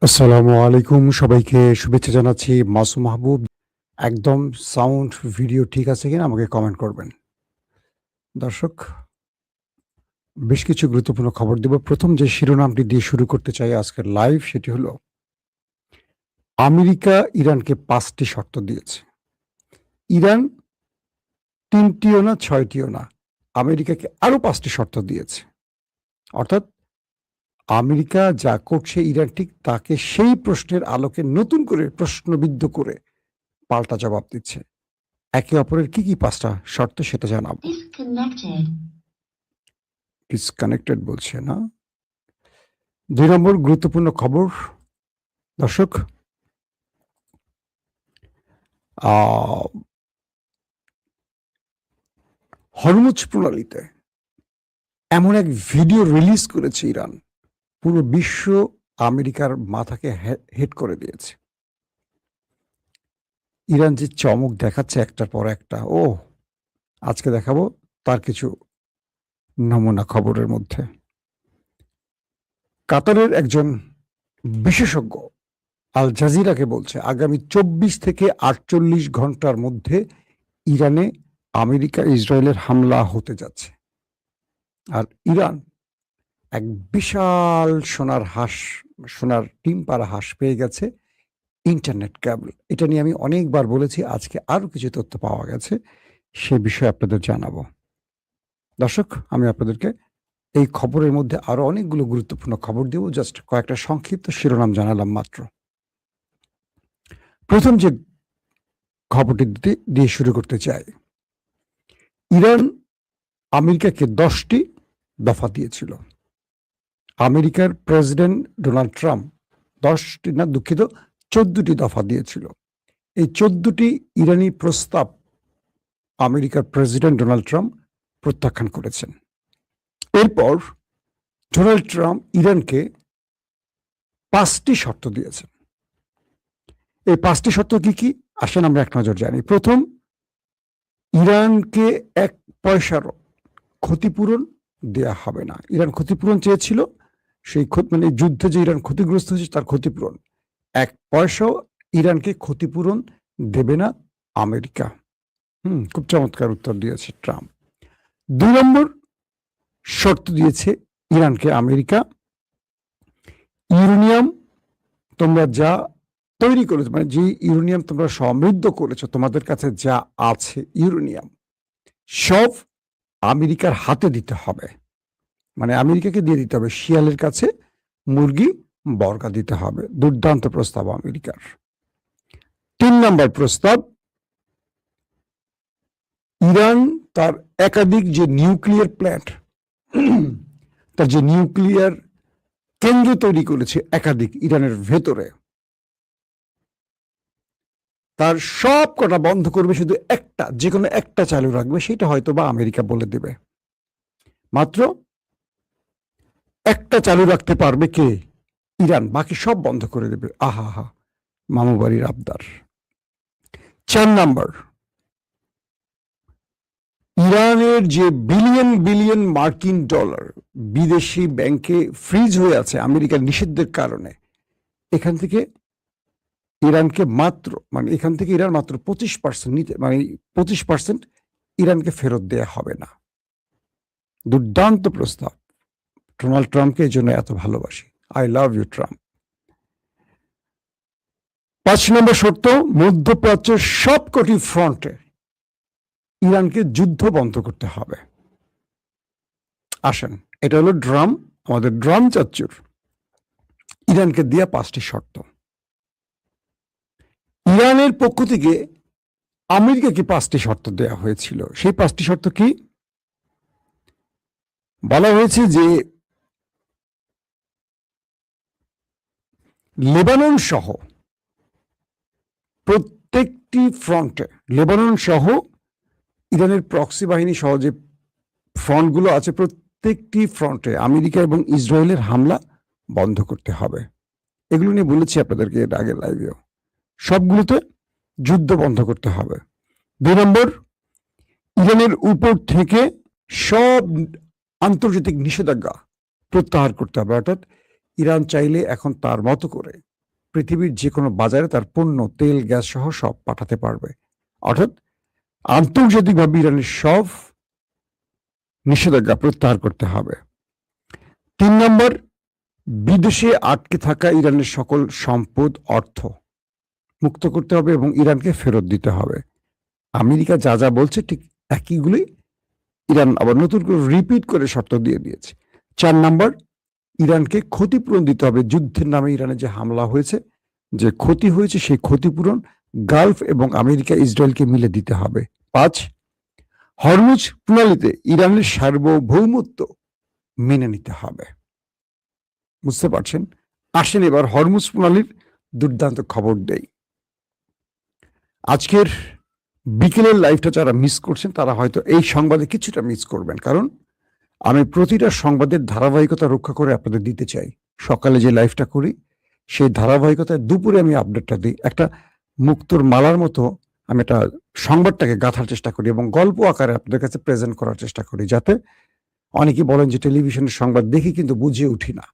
আসসালামু আলাইকুম, সবাইকে শুভেচ্ছা জানাচ্ছি। মাসুম মাহবুব। একদম সাউন্ড ভিডিও ঠিক আছে কিনা আমাকে কমেন্ট করবেন। দর্শক, বেশ কিছু গুরুত্বপূর্ণ খবর দেব। প্রথম যে শিরোনামটি দিয়ে শুরু করতে চাই আজকের লাইভ, সেটি হলো আমেরিকা ইরানকে ৫টি শর্ত দিয়েছে। ইরান ৩টিও না ৬টিও না, আমেরিকাকে আরো ৫টি শর্ত দিয়েছে। অর্থাৎ আমেরিকা যা করছে ইরান ঠিক তাকে সেই প্রশ্নের আলোকে নতুন করে প্রশ্নবিদ্ধ করে পাল্টা জবাব দিচ্ছে। একে অপরের কি ৫টা শর্ত সেটা জানাবো। ডিসকানেক্টেড বলছে না। ২ নম্বর গুরুত্বপূর্ণ খবর, দর্শক, হরমুজ প্রণালীতে এমন এক ভিডিও রিলিজ করেছে ইরান, পুরো বিশ্ব আমেরিকার মাথাকে হেট করে দিয়েছে। ইরান যে চমক দেখাচ্ছে একটার পর একটা, আজকে দেখাবো তার কিছু নমুনা খবরের মধ্যে। কাতারের একজন বিশেষজ্ঞ আল জাজিরাকে বলছে আগামী ২৪ থেকে ৪৮ ঘন্টার মধ্যে ইরানে আমেরিকা ইসরায়েলের হামলা হতে যাচ্ছে। আর ইরান এক বিশাল সোনার ডিম পাড়া হাঁস পেয়ে গেছে, ইন্টারনেট কেবল। এটা নিয়ে আমি অনেকবার বলেছি, আজকে আরো কিছু তথ্য পাওয়া গেছে, সে বিষয়ে আপনাদের জানাবো। দর্শক, আমি আপনাদেরকে এই খবরের মধ্যে আরো অনেকগুলো গুরুত্বপূর্ণ খবর দেব, জাস্ট কয়েকটা সংক্ষিপ্ত শিরোনাম জানালাম মাত্র। প্রথম যে খবরটি দিয়ে শুরু করতে চাই, ইরান আমেরিকাকে 10টি দফা দিয়েছিল। আমেরিকার প্রেসিডেন্ট ডোনাল্ড ট্রাম্প 10টি না, দুঃখিত, 14টি দফা দিয়েছিল। এই 14টি ইরানি প্রস্তাব আমেরিকার প্রেসিডেন্ট ডোনাল্ড ট্রাম্প প্রত্যাখ্যান করেছেন। এরপর ডোনাল্ড ট্রাম্প ইরানকে 5টি শর্ত দিয়েছেন। এই 5টি শর্ত কি আসেন আমরা এক নজর জানি। প্রথম, ইরানকে 1 পয়সারও ক্ষতিপূরণ দেয়া হবে না। ইরান ক্ষতিপূরণ চেয়েছিল, সেই মানে যুদ্ধে যে ইরান ক্ষতিগ্রস্ত হয়েছে তার ক্ষতিপূরণ। 1 পয়সাও ইরানকে ক্ষতিপূরণ দেবে না আমেরিকা। খুব চমৎকার উত্তর দিয়েছে ট্রাম্প। 2 নম্বর শর্ত দিয়েছে ইরানকে আমেরিকা, ইউরেনিয়াম তোমরা যা তৈরি করেছো, মানে যে ইউরেনিয়াম তোমরা সমৃদ্ধ করেছো, তোমাদের কাছে যা আছে ইউরেনিয়াম, সব আমেরিকার হাতে দিতে হবে। মানে আমেরিকাকে দিয়ে দিতে হবে, শিয়ালের কাছে মুরগি বর্গা দিতে হবে। দুর্দান্ত প্রস্তাব আমেরিকার। 3 নম্বর প্রস্তাব, ইরান তার একাধিক যে নিউক্লিয়ার প্ল্যান্ট, তার যে নিউক্লিয়ার কেন্দ্র তৈরি করেছে একাধিক ইরানের ভেতরে, তার সব কটা বন্ধ করবে, শুধু একটা, যে কোনো একটা চালু রাখবে। সেটা হয়তো বা আমেরিকা বলে দেবে। মাত্র একটা চালু রাখতে পারবে কে? ইরান। বাকি সব বন্ধ করে দেবে। আহা, মামু বাড়ির আবদার। 4 নাম্বার, ইরানের যে বিলিয়ন বিলিয়ন মার্কিন ডলার বিদেশি ব্যাংকে ফ্রিজ হয়ে আছে আমেরিকার নিষেধের কারণে, এখান থেকে ইরানকে এখান থেকে ইরান মাত্র 25% নিতে, মানে 25% ইরানকে ফেরত দেয়া হবে না। দুর্দান্ত প্রস্তাব। ডোনাল্ড ট্রাম্পকে এই জন্য এত ভালোবাসি। I love you Trump. 5 নম্বর শর্ত, মধ্যপ্রাচ্যের সবকটি ফ্রন্টে ইরানকে যুদ্ধ বন্ধ করতে হবে। আসেন, এটা হলো আমাদের ড্রাম চাচ্চুর ইরানকে দেয়া 5টি শর্ত। ইরানের পক্ষ থেকে আমেরিকাকে 5টি শর্ত দেয়া হয়েছিল। সেই 5টি শর্ত কি? বলা হয়েছে যে লেবানন সহ প্রত্যেকটি ফ্রন্টে, লেবানন সহ ইরানের প্রক্সি বাহিনী সহ যে ফ্রন্টগুলো আছে, প্রত্যেকটি ফ্রন্টে আমেরিকা এবং ইসরায়েলের হামলা বন্ধ করতে হবে। এগুলো নিয়ে বলেছি আপনাদেরকে এর আগের লাইভেও। সবগুলোতে যুদ্ধ বন্ধ করতে হবে। 2 নম্বর, ইরানের উপর থেকে সব আন্তর্জাতিক নিষেধাজ্ঞা প্রত্যাহার করতে হবে। অর্থাৎ ইরান চাইলে এখন তার মতো করে পৃথিবীর যে কোনো বাজারে তার পণ্য, তেল, গ্যাস সহ সব পাঠাতে পারবে। অর্থাৎ আন্তর্জাতিকভাবে ইরানের সব নিষেধাজ্ঞা প্রত্যাহার করতে হবে। 3 নম্বর, বিদেশে আটকে থাকা ইরানের সকল সম্পদ, অর্থ মুক্ত করতে হবে এবং ইরানকে ফেরত দিতে হবে। আমেরিকা যা যা বলছে ঠিক একইগুলি ইরান আবার নতুন করে রিপিট করে শর্ত দিয়ে দিয়েছে। 4 নম্বর, ইরানকে ক্ষতিপূরণ দিতে হবে। যুদ্ধের নামে ইরানে যে হামলা হয়েছে, যে ক্ষতি হয়েছে, সেই ক্ষতিপূরণ গালফ এবং আমেরিকা ইসরায়েলকে মিলে দিতে হবে। 5, হরমুজ প্রণালীতে ইরানের সার্বভৌমত্ব মেনে নিতে হবে। বুঝতে পারছেন? আসেন এবার হরমুজ প্রণালীর দুর্দান্ত খবর দেই। আজকের বিকেলের লাইভটা যারা মিস করছেন তারা হয়তো এই সংবাদে কিছুটা মিস করবেন, কারণ আমি প্রতিটা সংবাদের ধারাবাহিকতা রক্ষা করে আপনাদের দিতে চাই। সকালে যে লাইভটা করি সেই ধারাবাহিকতায় দুপুরে আমি আপডেটটা দিই। একটা মুক্তোর মালার মতো আমি একটা সংবাদটাকে গাঁথার চেষ্টা করি এবং গল্প আকারে আপনাদের কাছে প্রেজেন্ট করার চেষ্টা করি, যাতে অনেকেই বলেন যে টেলিভিশনের সংবাদ দেখি কিন্তু বুঝে উঠি না।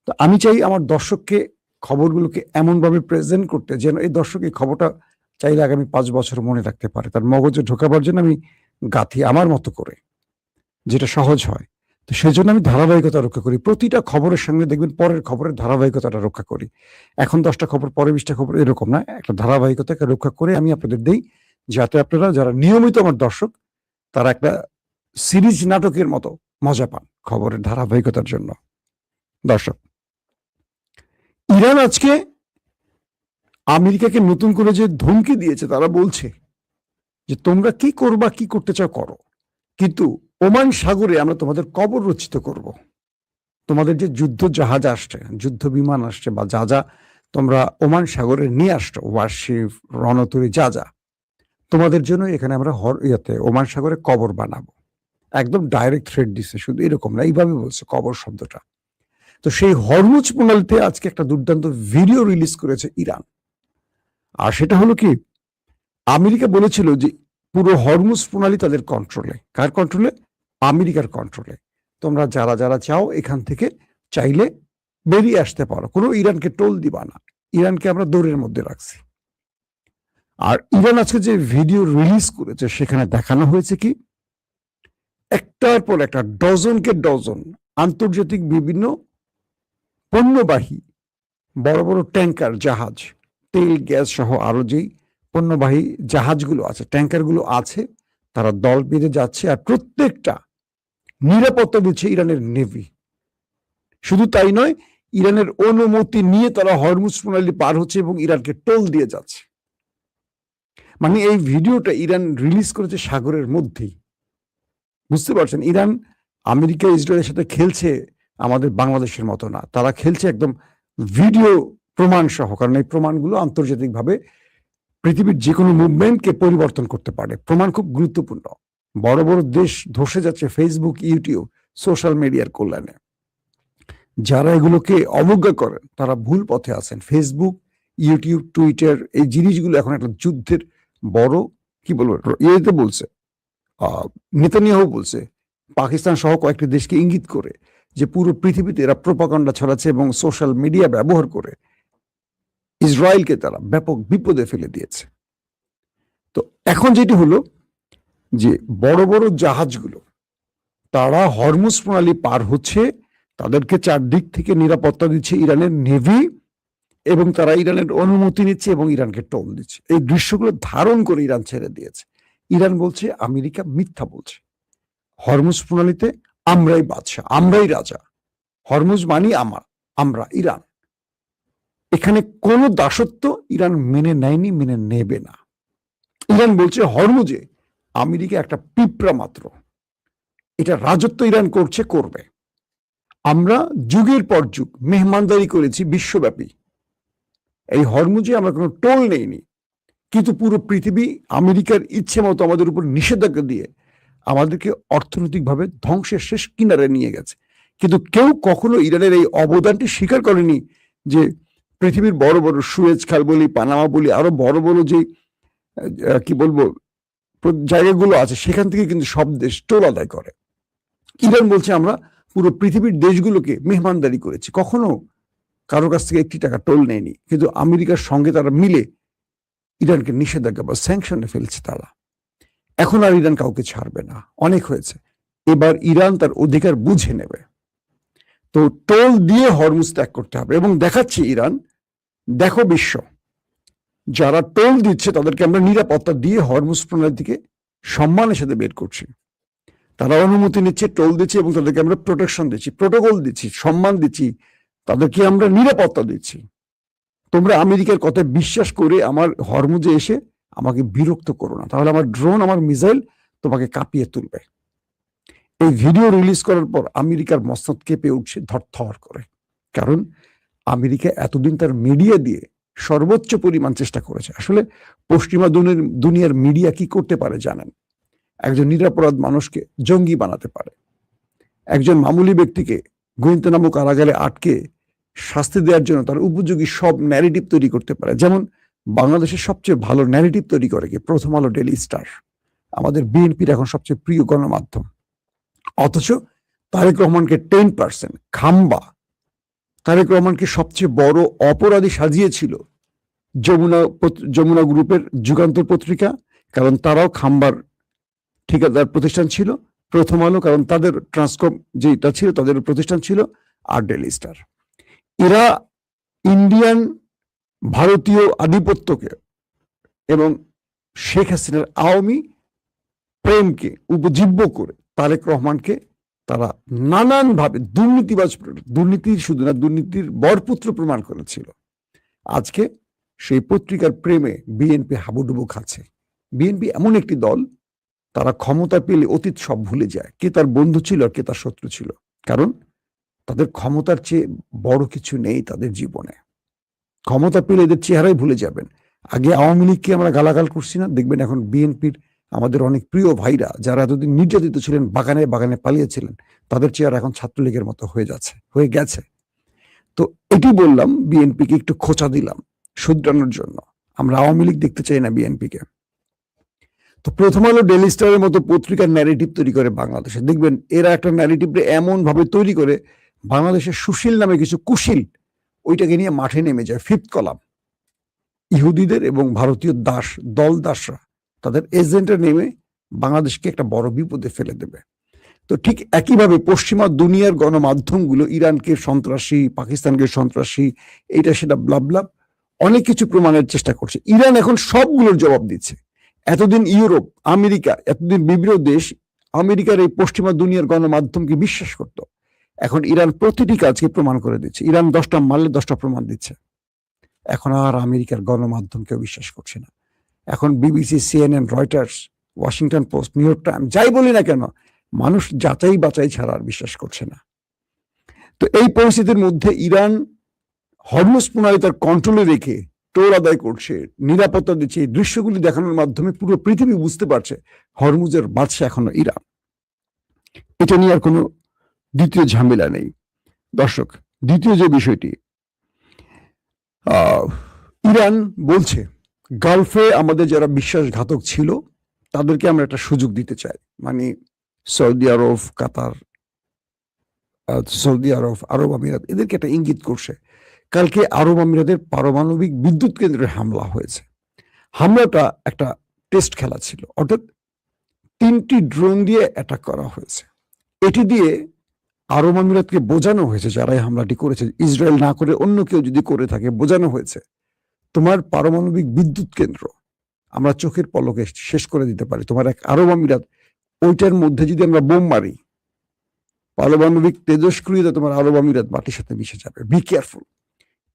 তো আমি চাই আমার দর্শককে খবরগুলোকে এমনভাবে প্রেজেন্ট করতে যেন এই দর্শক এই খবরটা চাইলে আগামী 5 বছর মনে রাখতে পারে। তার মগজে ঢোকাবার জন্য আমি গাঁথি আমার মতো করে, যেটা সহজ হয়। তো সেই জন্য আমি ধারাবাহিকতা রক্ষা করি। প্রতিটা খবরের সঙ্গে দেখবেন পরের খবরের ধারাবাহিকতাটা রক্ষা করি। এখন 10টা খবর, পরে 20টা খবর, এরকম না। একটা ধারাবাহিকতাকে রক্ষা করে আমি আপনাদের দেই, যাতে আপনারা যারা নিয়মিত আমার দর্শক তারা একটা সিরিজ নাটকের মতো মজা পান খবরের ধারাবাহিকতার জন্য। দর্শক, ইরান আজকে আমেরিকাকে নতুন করে যে ধমকি দিয়েছে, তারা বলছে যে তোমরা কি করবা, কি করতে চাও করো, কিন্তু ওমান সাগরে আমরা তোমাদের কবর রচিত করব। তোমাদের যে যুদ্ধ জাহাজ আসছে, যুদ্ধ বিমান আসছে, বা যা যা তোমরা ওমান সাগরে নিয়ে আসছো, ওয়ারশিপ, রণতরী, যা যা, তোমাদের জন্য এখানে আমরা ওমান সাগরে কবর বানাবো। একদম ডাইরেক্ট থ্রেট দিচ্ছে, শুধু এরকম না, এইভাবে বলছে কবর শব্দটা। তো সেই হরমুজ প্রণালীতে আজকে একটা দুর্দান্ত ভিডিও রিলিজ করেছে ইরান। আর সেটা হলো কি, আমেরিকা বলেছিল যে পুরো হরমুজ প্রণালী তাদের কন্ট্রোলে। কার কন্ট্রোলে? আমেরিকার কন্ট্রোলে। তোমরা যারা যারা চাও এখান থেকে চাইলে বেরিয়ে আসতে পারো, কোনো ইরানকে টোল দিবা না। ইরানকে আমরা দৌড়ের মধ্যে রাখছি। আর ইরান আজকে যে ভিডিও রিলিজ করেছে সেখানে দেখানো হয়েছে কি, একটার পর একটা ডজনকে ডজন আন্তর্জাতিক বিভিন্ন পণ্যবাহী বড় বড় ট্যাঙ্কার, জাহাজ, তেল, গ্যাস সহ আরো যেই পণ্যবাহী জাহাজগুলো আছে, ট্যাঙ্কারগুলো আছে, তারা দল বেঁধে যাচ্ছে। আর প্রত্যেকটা নিরাপত্তা দিচ্ছে ইরানের নেভি। শুধু তাই নয়, ইরানের অনুমতি নিয়ে তারা হরমুজ প্রণালী পার হচ্ছে এবং ইরানকে টোল দিয়ে যাচ্ছে। মানে এই ভিডিওটা ইরান রিলিজ করেছে সাগরের মধ্যেই। বুঝতে পারছেন? ইরান আমেরিকা ইসরায়েলের সাথে খেলছে আমাদের বাংলাদেশের মতো না, তারা খেলছে একদম ভিডিও প্রমাণ সহ। কারণ এই প্রমাণগুলো আন্তর্জাতিকভাবে পৃথিবীর যে কোনো মুভমেন্টকে পরিবর্তন করতে পারে। প্রমাণ খুব গুরুত্বপূর্ণ। বড় বড় দেশ ধসে যাচ্ছে ফেসবুক, ইউটিউব, সোশ্যাল মিডিয়ার কল্যাণে। যারা এগুলোকে অবজ্ঞা করেন তারা ভুল পথে আছেন। ফেসবুক, ইউটিউব, টুইটার, এই জিনিসগুলো এখন একটা যুদ্ধের বড়, কি বলবো, ইয়েতে বলছে, নেতানিয়াহু বলছে, পাকিস্তান সহ কয়েকটি দেশকে ইঙ্গিত করে যে পুরো পৃথিবীতে এরা প্রোপাগান্ডা ছড়াচ্ছে এবং সোশ্যাল মিডিয়া ব্যবহার করে ইসরায়েলকে তারা ব্যাপক বিপদে ফেলে দিয়েছে। তো এখন যেটি হলো যে বড় বড় জাহাজগুলো তারা হরমুজ প্রণালী পার হচ্ছে, তাদেরকে চারদিক থেকে নিরাপত্তা দিচ্ছে ইরানের নেভি, এবং তারা ইরানের অনুমতি নিচ্ছে এবং ইরানকে টোল দিচ্ছে। এই দৃশ্যগুলো ধারণ করে ইরান ছেড়ে দিয়েছে। ইরান বলছে আমেরিকা মিথ্যা বলছে। হরমুজ প্রণালীতে আমরাই বাদশা, আমরাই রাজা। হরমুজ মানি আমরা ইরান। এখানে কোনো দাসত্ব ইরান মেনে নেয়নি, মেনে নেবে না। ইরান বলছে হরমুজে আমেরিকা একটা পিঁপড়া মাত্র, এটা রাজত্ব ইরান করছে, করবে। আমরা যুগের পর যুগ মেহমানদারি করেছি বিশ্বব্যাপী, এই হরমুজে আমরা কোনো টোল নেইনি, কিন্তু পুরো পৃথিবী আমেরিকার ইচ্ছে মতো আমাদের উপর নিষেধাজ্ঞা দিয়ে আমাদেরকে অর্থনৈতিকভাবে ধ্বংসের শেষ কিনারে নিয়ে গেছে। কিন্তু কেউ কখনো ইরানের এই অবদানটি স্বীকার করেনি যে পৃথিবীর বড় বড় সুয়েজ খাল বলি, পানামা বলি, আরো বড় বড় যে কি বলবো জায়গাগুলো আছে, সেখান থেকে কিন্তু সব দেশ টোল আদায় করে। ইরান বলছে আমরা পুরো পৃথিবীর দেশগুলোকে মেহমানদারি করেছি। কখনো কারোর কাছ থেকে একটি টাকা টোল নেয়নি, কিন্তু আমেরিকার সঙ্গে তারা মিলে ইরানকে নিষেধাজ্ঞা বা স্যাংশনে ফেলছে তারা। এখন আর ইরান কাউকে ছাড়বে না, অনেক হয়েছে। এবার ইরান তার অধিকার বুঝে নেবে। তো টোল দিয়ে হরমুজ ত্যাগ করতে হবে, এবং দেখাচ্ছে ইরান, দেখো বিশ্ব, যারা টোল দিচ্ছে তাদেরকে আমরা নিরাপত্তা দিয়ে হরমুজ প্রণালীর দিকে সম্মানের সাথে বের করছি। তারা অনুমতি নিচ্ছে, টোল দিচ্ছে, এবং তাদেরকে আমরা প্রোটেকশন দিচ্ছি, প্রোটোকল দিচ্ছি, সম্মান দিচ্ছি, তাদেরকে আমরা নিরাপত্তা দিচ্ছি। তোমরা আমেরিকার কথায় বিশ্বাস করে আমার হরমুজে এসে আমাকে বিরক্ত করো না, তাহলে আমার ড্রোন, আমার মিসাইল তোমাকে কাঁপিয়ে তুলবে। এই ভিডিও রিলিজ করার পর আমেরিকার মস্তক কেঁপে উঠছে ধরথর করে, কারণ আমেরিকা এতদিন তার মিডিয়া দিয়ে সর্বোচ্চ পরিমাণ চেষ্টা করেছে। আসলে পশ্চিমা দুনিয়ার মিডিয়া কি করতে পারে জানেন? একজন নিরপরাধ মানুষকে জঙ্গি বানাতে পারে, একজন মামুলি ব্যক্তিকে গুয়ান্তানামো কারাগারে আটকে শাস্তি দেওয়ার জন্য তার উপযোগী সব ন্যারেটিভ তৈরি করতে পারে। যেমন বাংলাদেশের সবচেয়ে ভালো ন্যারেটিভ তৈরি করে কি? প্রথম আলো, ডেইলি স্টার, আমাদের বিএনপির এখন সবচেয়ে প্রিয় গণমাধ্যম। অথচ তারেক রহমানকে 10% খাম্বা, তারেক রহমানকে সবচেয়ে বড় অপরাধী সাজিয়েছিল যমুনা গ্রুপের যুগান্তর পত্রিকা, কারণ তারাও খাম্বার ঠিকাদার প্রতিষ্ঠান ছিল। প্রথম আলো, কারণ তাদের ট্রান্সকম যেটা ছিল তাদের প্রতিষ্ঠান ছিল। আর ডেইলি স্টার, এরা ইন্ডিয়ান ভারতীয় আধিপত্যকে এবং শেখ হাসিনার আওয়ামী প্রেমকে উপজীব্য করে তারেক রহমানকে তারা নানানভাবে দুর্নীতির শুধু না, দুর্নীতির বরপুত্র প্রমাণ করেছিল। আজকে সেই পত্রিকার প্রেমে বিএনপি হাবুডুবু খাচ্ছে। বিএনপি এমন একটি দল, তারা ক্ষমতা পেলে অতীত সব ভুলে যায়, কে তার বন্ধু ছিল আর কে তার শত্রু ছিল, কারণ তাদের ক্ষমতার চেয়ে বড় কিছু নেই তাদের জীবনে। ক্ষমতা পেলে এদের চেহারাই ভুলে যাবেন। আগে আওয়ামী লীগকে আমরা গালাগাল করছি না, দেখবেন এখন বিএনপির আমাদের অনেক প্রিয় ভাইরা যারা এতদিন নির্যাতিত ছিলেন, বাগানে বাগানে পালিয়েছিলেন, তাদের চেহারা এখন ছাত্রলীগের মতো হয়ে গেছে। তো এটি বললাম, বিএনপিকে একটু খোঁচা দিলাম শুধরানোর জন্য। আমরা আওয়ামী লীগ দেখতে চাই না বিএনপিকে। তো প্রথম আলো, ডেইলি স্টারের মতো পত্রিকার ন্যারেটিভ তৈরি করে বাংলাদেশে, দেখবেন এরা একটা ন্যারেটিভ এমন ভাবে তৈরি করে, বাংলাদেশের সুশীল নামে কিছু কুশীল ওইটাকে নিয়ে মাঠে নেমে যায়। ফিফথ কলাম, ইহুদিদের এবং ভারতীয় দলদাসরা তাদের এজেন্টে নেমে বাংলাদেশকে একটা বড় বিপদে ফেলে দেবে। তো ঠিক একইভাবে পশ্চিমা দুনিয়ার গণমাধ্যমগুলো ইরানকে সন্ত্রাসী, পাকিস্তানকে সন্ত্রাসী, এইটা সেটা ব্লাব অনেক কিছু প্রমাণের চেষ্টা করছে। ইরান এখন সবগুলোর জবাব দিচ্ছে। এতদিন ইউরোপ, আমেরিকা, এতদিন বিভিন্ন দেশ আমেরিকার এই পশ্চিমা দুনিয়ার গণমাধ্যমকে বিশ্বাস করত। এখন ইরান প্রতিটি কাজকে প্রমাণ করে দিচ্ছে। ইরান 10টা মারলে 10টা প্রমাণ দিচ্ছে। এখন আর আমেরিকার গণমাধ্যমকেও বিশ্বাস করছে না। এখন BBC, CNN, Reuters, Washington post, new York Times, যাই বলি না কেন, মানুষ যাচাই বাচাই ছাড়া আর বিশ্বাস করছে না। তো এই পরিস্থিতির মধ্যে ইরান হরমুজ প্রণালী তার কন্ট্রোলে রেখে টোল আদায় করছে, নিরাপত্তা দিচ্ছে। এই দৃশ্যগুলি দেখানোর মাধ্যমে পুরো পৃথিবী বুঝতে পারছে হরমুজের বাদশা এখনো ইরান। এটা নিয়ে আর কোনো দ্বিতীয় ঝামেলা নেই। দর্শক, দ্বিতীয় যে বিষয়টি, ইরান বলছে গালফে আমাদের যারা বিশ্বাসঘাতক ছিল তাদেরকে আমরা একটা সুযোগ দিতে চাই। মানে সৌদি আরব, কাতার, আরব আমিরাত, এদেরকে একটা ইঙ্গিত করছে। কালকে আরব আমিরাতের পারমাণবিক বিদ্যুৎ কেন্দ্রে হামলা হয়েছে। হামলাটা একটা টেস্ট খেলা ছিল, অর্থাৎ 3টি ড্রোন দিয়ে অ্যাটাক করা হয়েছে। এটি দিয়ে আরব আমিরাতকে বোঝানো হয়েছে, যারা এই হামলাটি করেছে, ইসরায়েল না করে অন্য কেউ যদি করে থাকে, বোঝানো হয়েছে তোমার পারমাণবিক বিদ্যুৎ কেন্দ্র আমরা চোখের পলকে শেষ করে দিতে পারি। তোমার এক আরব আমিরাত, ওইটার মধ্যে যদি আমরা বোম মারি, পারমাণবিক তেজস্ক্রিয়তা তোমার আরব আমিরাত মাটির সাথে মিশে যাবে। Be careful.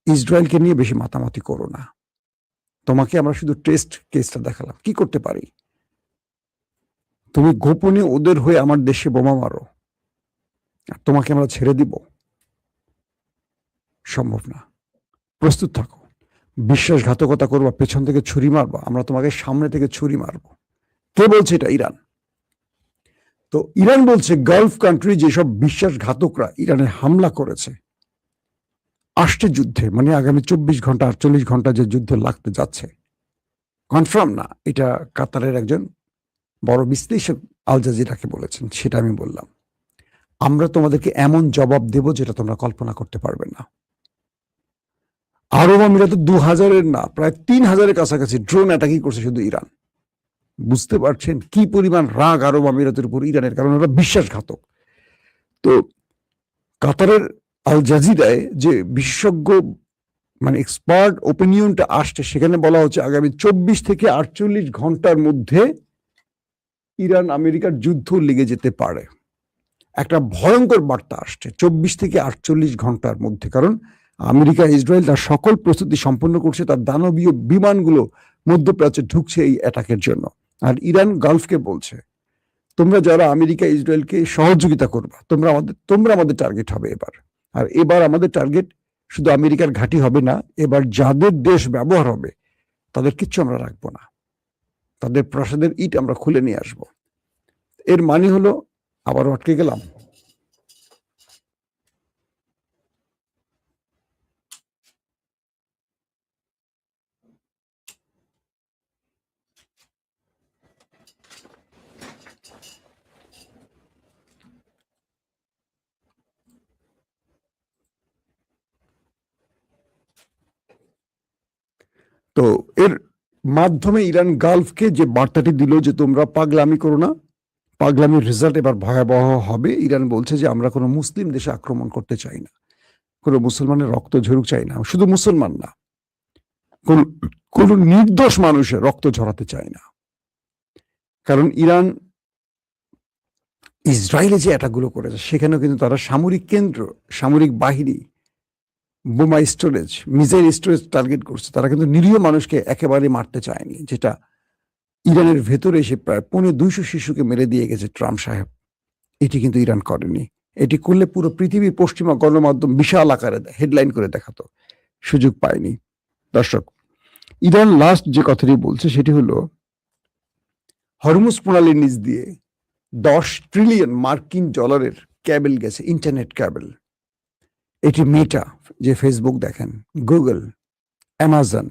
ইসরায়েলকে নিয়ে বেশি মাতামাতি করো না। তোমাকে আমরা শুধু টেস্ট কেসটা দেখালাম, কি করতে পারি। তুমি গোপনে ওদের হয়ে আমার দেশে বোমা মারো, আর তোমাকে আমরা ছেড়ে দিব? সম্ভব না। প্রস্তুত থাকো। বিশ্বাসঘাতকতা করবা, পেছন থেকে ছুরি মারবা, আমরা তোমাকে সামনে থেকে ছুরি মারবো। কে বলছে এটা? ইরান। তো ইরান বলছে গালফ কান্ট্রি যেসব বিশ্বাসঘাতকরা ইরানে হামলা করেছে, আসছে যুদ্ধে, মানে আগামী 24 ঘন্টা 48 ঘন্টা যে যুদ্ধ লাগতে যাচ্ছে, কনফার্ম না, এটা কাতারের একজন বড় বিশ্লেষক আল জাজিরাকে বলেছেন, সেটা আমি বললাম। আমরা তোমাদেরকে এমন জবাব দেব যেটা তোমরা কল্পনা করতে পারবে না। আরব আমিরাতে 2000-এর না, প্রায় 3000-এর কাছাকাছি ড্রোন অ্যাটাকই করছে শুধু ইরান। বুঝতে পারছেন কি পরিমাণ রাগ আরব আমিরাতের উপর ইরানের, কারণ ওরা বিশ্বাসঘাতক। তো কাতারের আল জাজিরায় যে বিশেষজ্ঞ মানে এক্সপার্ট ওপিনিয়নটা আসছে, সেখানে বলা হচ্ছে আগামী 24 থেকে 48 ঘন্টার মধ্যে ইরান আমেরিকার যুদ্ধ লেগে যেতে পারে। একটা ভয়ঙ্কর বার্তা আসছে 24 থেকে 48 ঘন্টার মধ্যে, কারণ আমেরিকা ইসরায়েল তার সকল প্রস্তুতি সম্পন্ন করছে, তার দানবীয় বিমানগুলো মধ্যপ্রাচ্যে ঢুকছে এই অ্যাটাকের জন্য। আর ইরান গালফকে বলছে, তোমরা যারা আমেরিকা ইসরায়েলকে সহযোগিতা করবা, তোমরা আমাদের টার্গেট হবে এবার। আর এবার আমাদের টার্গেট শুধু আমেরিকার ঘাঁটি হবে না, এবার যাদের দেশ ব্যবহার হবে তাদের কিচ্ছু আমরা রাখবো না, তাদের প্রাসাদের ইট আমরা খুলে নিয়ে আসবো। এর মানে হলো আবারও আটকে গেলাম। তো এর মাধ্যমে ইরান গালফকে যে বার্তাটি দিল যে তোমরা পাগলামি করো না, পাগলামির রেজাল্ট এবার ভয়াবহ হবে। ইরান বলছে যে আমরা কোনো মুসলিম দেশে আক্রমণ করতে চাই না, কোনো মুসলমানের রক্ত ঝরুক চাই না, শুধু মুসলমান না, কোন নির্দোষ মানুষের রক্ত ঝরাতে চায় না। কারণ ইরান ইসরায়েলে যে অ্যাটাকগুলো করেছে সেখানেও কিন্তু তারা সামরিক কেন্দ্র, সামরিক বাহিনী, বোমা স্টোরেজ, মিসাইল স্টোরেজ টার্গেট করছে। তারা কিন্তু নিরীহ মানুষকে একেবারে মারতে চায়নি, যেটা ইরানের ভেতরে এসে প্রায় 250 শিশুকে মেরে দিয়ে গেছে ট্রাম্প সাহেব। এটি কিন্তু ইরান করেনি। এটি করলে পুরো পৃথিবীর পশ্চিমা গণমাধ্যম বিশাল আকারে হেডলাইন করে দেখাতো, সুযোগ পায়নি। দর্শক, ইরান লাস্ট যে কথাটি বলছে সেটি হলো হরমুজ প্রণালীর নিচ দিয়ে 10 ট্রিলিয়ন মার্কিন ডলারের ক্যাবেল গেছে, ইন্টারনেট ক্যাবেল। এটি মেটা, যে ফেসবুক দেখেন, গুগল, অ্যামাজন,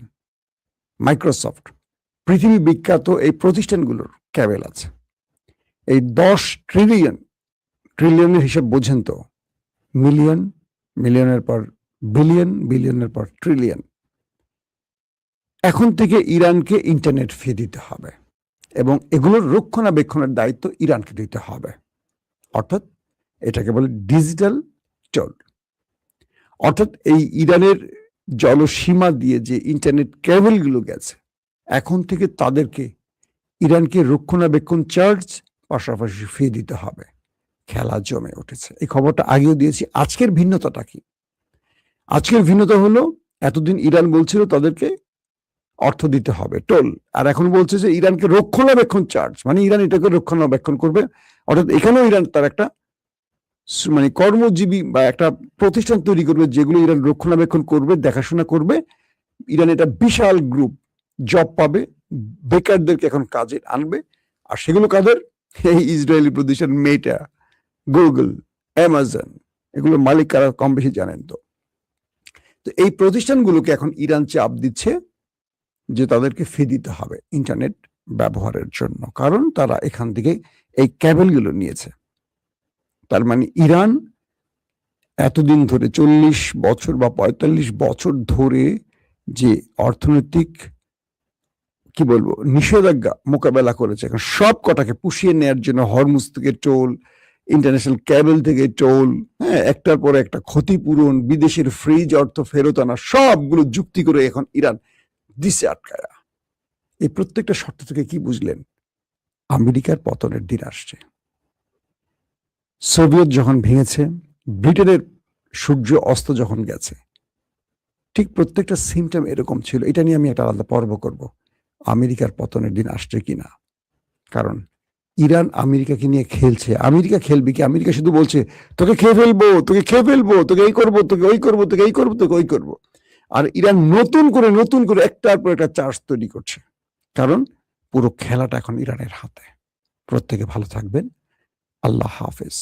মাইক্রোসফট, পৃথিবী বিখ্যাত এই প্রতিষ্ঠানগুলোর ক্যাবেল আছে। এই 10 ট্রিলিয়নের হিসাব বোঝেন তো, মিলিয়ন, মিলিয়নের পর বিলিয়ন, বিলিয়নের পর ট্রিলিয়ন। এখন থেকে ইরানকে ইন্টারনেট ফি দিতে হবে এবং এগুলোর রক্ষণাবেক্ষণের দায়িত্ব ইরানকে দিতে হবে। অর্থাৎ এটাকে বলে ডিজিটাল টোল। অর্থাৎ এই ইরানের জলসীমা দিয়ে যে ইন্টারনেট কেবলগুলো গেছে, এখন থেকে তাদেরকে ইরানকে রক্ষণাবেক্ষণ চার্জ পাশাপাশি ফি দিতে হবে। খেলা জমে উঠেছে। এই খবরটা আগেও দিয়েছি। আজকের ভিন্নতাটা কি? আজকের ভিন্নতা হলো এতদিন ইরান বলছিল তাদেরকে অর্থ দিতে হবে, টোল, আর এখন বলছে যে ইরানকে রক্ষণাবেক্ষণ চার্জ, মানে ইরান এটাকে রক্ষণাবেক্ষণ করবে। অর্থাৎ এখানেও ইরান তার একটা মানে কর্মজীবী বা একটা প্রতিষ্ঠান তৈরি করবে যেগুলো ইরান রক্ষণাবেক্ষণ করবে, দেখাশোনা করবে। ইরান এটা বিশাল গ্রুপ, জব পাবে, বেকারদেরকে এখন কাজে আনবে। আর সেগুলো কাদের? এই ইসরায়েলি প্রতিষ্ঠান মেটা, গুগল, অ্যামাজন, এগুলোর মালিক কারা কম বেশি জানেন তো। তো এই প্রতিষ্ঠানগুলোকে এখন ইরান চাপ দিচ্ছে যে তাদেরকে ফি দিতে হবে ইন্টারনেট ব্যবহারের জন্য, কারণ তারা এখান থেকে এই ক্যাবেলগুলো নিয়েছে। তার মানে ইরান এতদিন ধরে 40 বছর বা 45 বছর ধরে যে অর্থনৈতিক কি বলবো নিষেধাজ্ঞা মোকাবেলা করেছে, এখন সব কটাকে পুষিয়ে নেওয়ার জন্য হরমুজ থেকে টোল, ইন্টারন্যাশনাল ক্যাবেল থেকে টোল, হ্যাঁ, একটার পর একটা ক্ষতিপূরণ, বিদেশের ফ্রিজ অর্থ ফেরত আনা, সবগুলো যুক্তি করে এখন ইরান দিছে আটকায়া। এই প্রত্যেকটা শর্ত থেকে কি বুঝলেন? আমেরিকার পতনের দিন আসছে। সোভিয়েত যখন ভেঙেছে, ব্রিটেনের সূর্য অস্ত যখন গেছে, ঠিক প্রত্যেকটা সিমটম এরকম ছিল। এটা নিয়ে আমি একটা আলাদা পর্ব করব, আমেরিকার পতনের দিন আসছে কিনা। কারণ ইরান আমেরিকাকে নিয়ে খেলছে। আমেরিকা খেলবে কি? আমেরিকা শুধু বলছে তোকে খেয়ে ফেলবো, তোকে খেয়ে ফেলবো, তোকে এই করবো, তোকে ওই করবো, তোকে এই করবো, তোকে ওই করবো। আর ইরান নতুন করে একটার পর একটা চার্জ তৈরি করছে, কারণ পুরো খেলাটা এখন ইরানের হাতে। প্রত্যেকে ভালো থাকবেন। আল্লাহ হাফেজ।